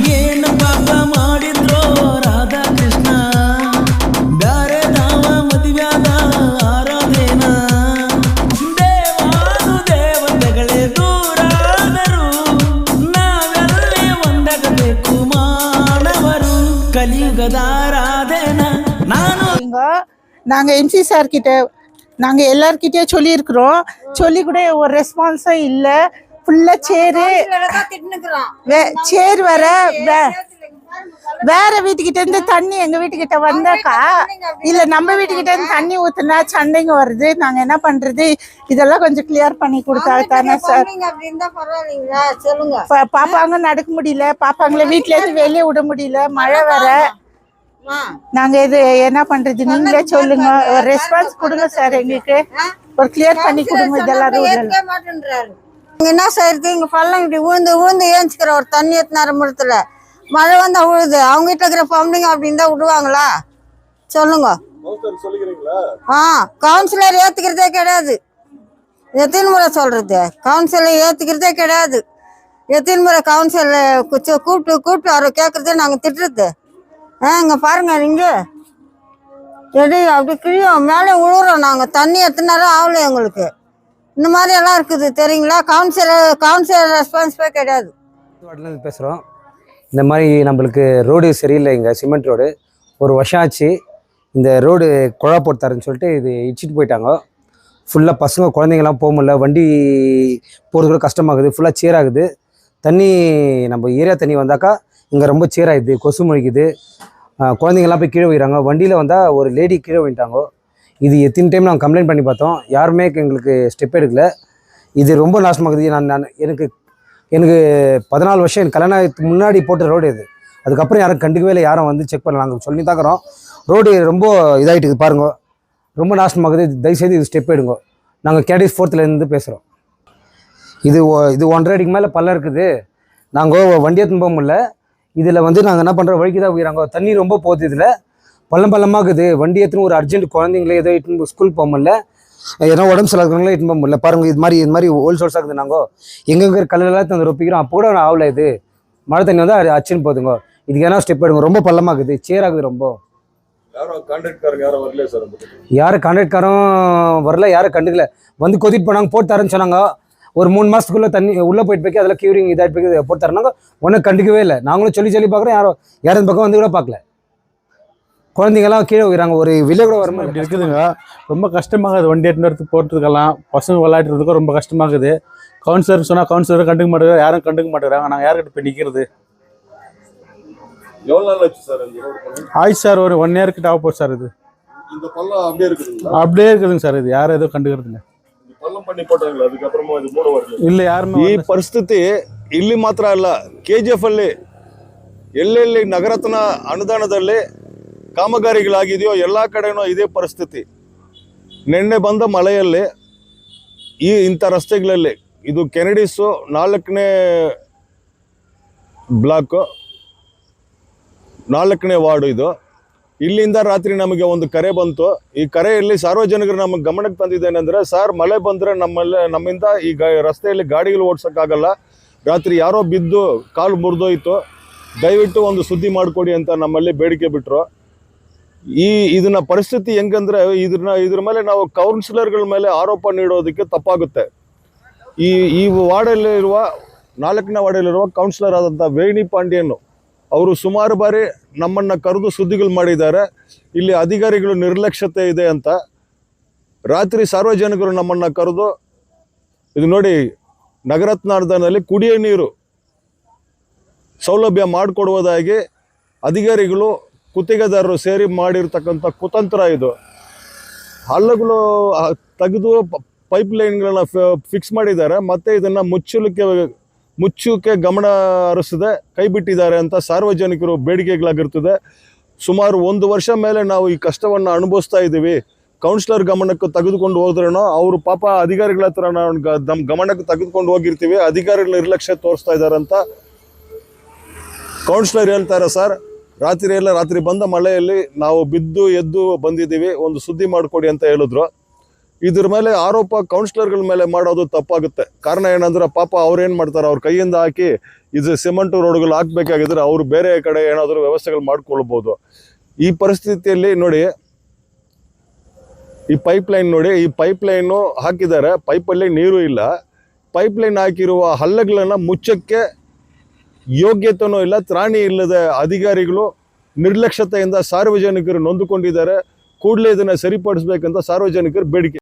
ಏನು ಪಾಪ ಮಾಡಿದ್ರೋ ರಾಧಾ ಕೃಷ್ಣ ಬ್ಯಾರೆ ದಾವ ಮದುವ್ಯಾದ ಆರಾಧೇನ ದೇವಾನು ದೇವತೆಗಳೇ ದೂರಾದರು ನಾವೆಲ್ಲೇ ಒಂದಾಗಬೇಕು ಮಾನವರು கலியுகத ஆராதன நானும் நாங்கள் எம்சி சார் கிட்ட நாங்கள் எல்லார்கிட்டயே சொல்லியிருக்கிறோம். சொல்லி கூட ஒரு ரெஸ்பான்ஸும் இல்லை. ஃபுல்லாக சேர் வர வேற வீட்டுக்கிட்ட இருந்து தண்ணி எங்க வீட்டுக்கிட்ட வந்தாக்கா இல்ல நம்ம வீட்டுக்கிட்ட இருந்து தண்ணி ஊத்துனா சண்டைங்க வருது. நாங்க என்ன பண்றது? இதெல்லாம் கொஞ்சம் கிளியர் பண்ணி கொடுத்தா தானே சார். பாப்பாங்க நடக்க முடியல, பாப்பாங்களை வீட்டுல இருந்து வெளியே விட முடியல, மழை வர. நாங்க இது என்ன பண்றது? நீங்களே சொல்லுங்க, ஒரு ரெஸ்பான்ஸ் கொடுங்க சார், எங்களுக்கு ஒரு கிளியர் பண்ணி கொடுங்க. இதெல்லாம் என்ன செய்யறது? இங்க பள்ளம் இப்படி விழுந்து விழுந்து ஏஞ்சிக்கிற ஒரு தண்ணி எத்தினார முறத்துல மழை வந்தா விழுது. அவங்க வீட்டுல இருக்கிற பம்பளிங்க அப்படின்னு தான் விடுவாங்களா? சொல்லுங்க. கவுன்சிலர் ஏத்துக்கிறதே கிடையாது. எத்தனை முறை சொல்றது? கவுன்சிலர் ஏத்துக்கிறதே கிடையாது. எத்தனை முறை கவுன்சிலர் கூப்பிட்டு அவரை கேட்கறதே நாங்க திட்டுறது. இங்க பாருங்க, நீங்க எடி அப்படி கிழியும் மேலே விழுறோம். நாங்க தண்ணி எத்தனாலும் ஆகல எங்களுக்கு. இந்த மாதிரி எல்லாம் இருக்குது தெரியுங்களா? கவுன்சிலர் ரெஸ்பான்ஸே கிடையாது. பேசுகிறோம். இந்த மாதிரி நம்மளுக்கு ரோடு சரியில்லை, இங்கே சிமெண்ட் ரோடு. ஒரு வருஷம் ஆச்சு இந்த ரோடு குழா போட்டு தரேன்னு சொல்லிட்டு இது இடிச்சிட்டு போயிட்டாங்க. ஃபுல்லாக பசங்க குழந்தைங்கலாம் போக முடியல, வண்டி போகிறது கூட கஷ்டமாகுது, ஃபுல்லாக சேராகுது. தண்ணி நம்ம ஏரியா தண்ணி வந்தாக்கா இங்கே ரொம்ப சேராகுது, கொசு முழிக்குது. குழந்தைங்கலாம் போய் கீழே போயிடறாங்க. வண்டியில் வந்தால் ஒரு லேடி கீழே போயிட்டாங்க. இது எத்தனை டைம் நாங்கள் கம்ப்ளைண்ட் பண்ணி பார்த்தோம், யாருமே எங்களுக்கு ஸ்டெப் எடுக்கல. இது ரொம்ப நாசமாகுது. எனக்கு 14 வருஷம் எனக்கு கல்யாணத்துக்கு முன்னாடி போட்ட ரோடு இது. அதுக்கப்புறம் யாரும் கண்டுக்கவே இல்லை, யாரும் வந்து செக் பண்ணல. நாங்கள் சொல்லி தாக்குறோம், ரோடு ரொம்ப இதாகிட்டு பாருங்க, ரொம்ப நாசமாகுது. தயவுசெய்து இது ஸ்டெப் எடுங்க. நாங்கள் கேடிஸ் 4th பேசுகிறோம். இது 1.5 அடிக்கு மேலே பள்ளம் இருக்குது. நாங்கள் வண்டியை போக முடியல. இதில் வந்து நாங்கள் என்ன பண்ணுறோம், வழிக்கு தான் போயிடறாங்க. தண்ணி ரொம்ப போகுது, இதில் பள்ளமாகுது. வண்டி எடுத்துன்னு ஒரு அர்ஜென்ட் குழந்தைங்களே ஏதோ இட்டுன்னு ஸ்கூல் போக முடியல, ஏன்னா உடம்பு சிலக்கிறவங்களே இட்டுன்னு போக முடியல. பாருங்கள், இது மாதிரி ஓல்ட் சோர்ஸாக இருக்குது. நாங்கள் எங்கெங்கே கல்லெல்லாம் தந்து ரொப்பிக்கிறோம், அப்போ கூட ஆகல. இது மழை தண்ணி வந்து அச்சுன்னு போதுங்க. இதுக்கு ஏன்னா ஸ்டெப் எடுங்க. ரொம்ப பள்ளமாகுது, சேராகுது ரொம்ப. யாரும் கான்ட்ராக்ட்காரும் வரல, யாரும் கண்டுக்கல. வந்து கொதிட்டு போனாங்க, போட்டு தரேன்னு சொன்னாங்க. ஒரு 3 மாதத்துக்குள்ளே தண்ணி உள்ளே போயிட்டு போய் அதில் கியூரிங் இதாகிட்டு போய் போட்டு தரனாங்க. ஒன்றும் கண்டுக்கவே இல்லை. நாங்களும் சொல்லி பார்க்குறோம், யாரும் பக்கம் வந்து கூட பார்க்கல. குழந்தைங்கலாம் கீழே போயிடறாங்க, ஒரு விலை கூட வர மாதிரி இருக்குதுங்க. ரொம்ப கஷ்டமாகுது வண்டி எடுத்து போட்டுருக்கலாம், பசங்க விளையாடுறதுக்கும் ரொம்ப கஷ்டமாகுது. கவுன்சிலர் சொன்னால் கவுன்சிலர் கண்டுக்க மாட்டேங்கிறாங்க, யாரும் கண்டுக்க மாட்டேங்கிறாங்க. நாங்கள் யார்கிட்ட போய் நிற்கிறது? ஆயிடுச்சு சார், ஒரு 1 year கிட்ட ஆக போகுது சார். இது அப்படியே இருக்குதுங்க சார். இது யாரும் எதுவும் கண்டுக்கிறதுங்க ಇಲ್ಲ. ಯಾರು ಈ ಪರಿಸ್ಥಿತಿ ಇಲ್ಲಿ ಮಾತ್ರ ಅಲ್ಲ, KGF ಅಲ್ಲಿ ಎಲ್ಲೆಲ್ಲಿ ನಗರತ್ನ ಅನುದಾನದಲ್ಲಿ ಕಾಮಗಾರಿಗಳಾಗಿದೆಯೋ ಎಲ್ಲ ಕಡೆನೂ ಇದೇ ಪರಿಸ್ಥಿತಿ. ನಿನ್ನೆ ಬಂದ ಮಳೆಯಲ್ಲಿ ಇಂಥ ರಸ್ತೆಗಳಲ್ಲಿ ಇದು ಕೆನಡೀಸು 4ನೇ ಬ್ಲಾಕ್ 4ನೇ ವಾರ್ಡು. ಇದು ಇಲ್ಲಿಂದ ರಾತ್ರಿ ನಮಗೆ ಒಂದು ಕರೆ ಬಂತು. ಈ ಕರೆಯಲ್ಲಿ ಸಾರ್ವಜನಿಕರು ನಮಗೆ ಗಮನಕ್ಕೆ ತಂದಿದ್ದೇನೆಂದರೆ, ಸರ್ ಮಳೆ ಬಂದರೆ ನಮ್ಮಿಂದ ಈ ರಸ್ತೆಯಲ್ಲಿ ಗಾಡಿಗಳು ಓಡಿಸೋಕ್ಕಾಗಲ್ಲ, ರಾತ್ರಿ ಯಾರೋ ಬಿದ್ದು ಕಾಲು ಮುರಿದೋಯ್ತು, ದಯವಿಟ್ಟು ಒಂದು ಸುದ್ದಿ ಮಾಡಿಕೊಡಿ ಅಂತ ನಮ್ಮಲ್ಲಿ ಬೇಡಿಕೆ ಬಿಟ್ಟರು. ಇದನ್ನ ಪರಿಸ್ಥಿತಿ ಹೆಂಗಂದ್ರೆ ಇದ್ರ ಮೇಲೆ ನಾವು ಕೌನ್ಸಿಲರ್ಗಳ ಮೇಲೆ ಆರೋಪ ನೀಡೋದಕ್ಕೆ ತಪ್ಪಾಗುತ್ತೆ. ಈ ವಾರ್ಡಲ್ಲಿರುವ 4ನೇ ವಾರ್ಡಲ್ಲಿರುವ ಕೌನ್ಸಿಲರ್ ಆದಂಥ ವೇಣಿ ಪಾಂಡ್ಯನ್ ಅವರು ಸುಮಾರು ಬಾರಿ ನಮ್ಮನ್ನು ಕರೆದು ಸುದ್ದಿಗಳು ಮಾಡಿದ್ದಾರೆ. ಇಲ್ಲಿ ಅಧಿಕಾರಿಗಳು ನಿರ್ಲಕ್ಷ್ಯತೆ ಇದೆ ಅಂತ. ರಾತ್ರಿ ಸಾರ್ವಜನಿಕರು ನಮ್ಮನ್ನು ಕರೆದು, ಇದು ನೋಡಿ, ನಗರತ್ನಾರ್ಧನಲ್ಲಿ ಕುಡಿಯೋ ನೀರು ಸೌಲಭ್ಯ ಮಾಡಿಕೊಡುವುದಾಗಿ ಅಧಿಕಾರಿಗಳು ಗುತ್ತಿಗೆದಾರರು ಸೇರಿ ಮಾಡಿರ್ತಕ್ಕಂಥ ಕುತಂತ್ರ ಇದು. ಹಳ್ಳಗಳು ತೆಗೆದು ಪೈಪ್ ಲೈನ್ಗಳನ್ನ ಫಿಕ್ಸ್ ಮಾಡಿದ್ದಾರೆ, ಮತ್ತು ಇದನ್ನು ಮುಚ್ಚೋಕ್ಕೆ ಗಮನ ಹರಿಸದೆ ಕೈ ಬಿಟ್ಟಿದ್ದಾರೆ ಅಂತ ಸಾರ್ವಜನಿಕರು ಬೇಡಿಕೆಗಳಾಗಿರ್ತದೆ. ಸುಮಾರು 1 ವರ್ಷ ಮೇಲೆ ನಾವು ಈ ಕಷ್ಟವನ್ನು ಅನುಭವಿಸ್ತಾ ಇದ್ದೀವಿ. ಕೌನ್ಸಿಲರ್ ಗಮನಕ್ಕೆ ತೆಗೆದುಕೊಂಡು ಹೋದ್ರೇನೋ, ಅವರು ಪಾಪ ಅಧಿಕಾರಿಗಳ ಹತ್ರ ನಮ್ಮ ಗಮನಕ್ಕೆ ತೆಗೆದುಕೊಂಡು ಹೋಗಿರ್ತೀವಿ, ಅಧಿಕಾರಿಗಳು ನಿರ್ಲಕ್ಷ್ಯ ತೋರಿಸ್ತಾ ಇದ್ದಾರೆ ಅಂತ ಕೌನ್ಸಿಲರ್ ಹೇಳ್ತಾರೆ. ಸರ್, ರಾತ್ರಿ ಬಂದ ಮಳೆಯಲ್ಲಿ ನಾವು ಬಿದ್ದು ಎದ್ದು ಬಂದಿದ್ದೀವಿ, ಒಂದು ಸುದ್ದಿ ಮಾಡಿಕೊಡಿ ಅಂತ ಹೇಳಿದ್ರು. ಇದ್ರ ಮೇಲೆ ಆರೋಪ ಕೌನ್ಸಿಲರ್ಗಳ ಮೇಲೆ ಮಾಡೋದು ತಪ್ಪಾಗುತ್ತೆ. ಕಾರಣ ಏನಂದ್ರೆ, ಪಾಪ ಅವ್ರೇನು ಮಾಡ್ತಾರೆ, ಅವ್ರ ಕೈಯಿಂದ ಹಾಕಿ ಇದು ಸಿಮೆಂಟ್ ರೋಡ್ಗಳು ಹಾಕ್ಬೇಕಾಗಿದ್ರೆ ಅವರು ಬೇರೆ ಕಡೆ ಏನಾದರೂ ವ್ಯವಸ್ಥೆಗಳು ಮಾಡ್ಕೊಳ್ಬೋದು. ಈ ಪರಿಸ್ಥಿತಿಯಲ್ಲಿ ನೋಡಿ, ಈ ಪೈಪ್ ಲೈನ್ ನೋಡಿ, ಈ ಪೈಪ್ ಲೈನು ಹಾಕಿದ್ದಾರೆ, ಪೈಪಲ್ಲಿ ನೀರು ಇಲ್ಲ. ಪೈಪ್ ಲೈನ್ ಹಾಕಿರುವ ಹಳ್ಳಗಳನ್ನು ಮುಚ್ಚಕ್ಕೆ ಯೋಗ್ಯತೆನೂ ಇಲ್ಲ, ತ್ರಾಣಿ ಇಲ್ಲದ ಅಧಿಕಾರಿಗಳು ನಿರ್ಲಕ್ಷ್ಯತೆಯಿಂದ ಸಾರ್ವಜನಿಕರು ನೊಂದುಕೊಂಡಿದ್ದಾರೆ. ಕೂಡಲೇ ಇದನ್ನು ಸರಿಪಡಿಸಬೇಕಂತ ಸಾರ್ವಜನಿಕರು ಬೇಡಿಕೆ.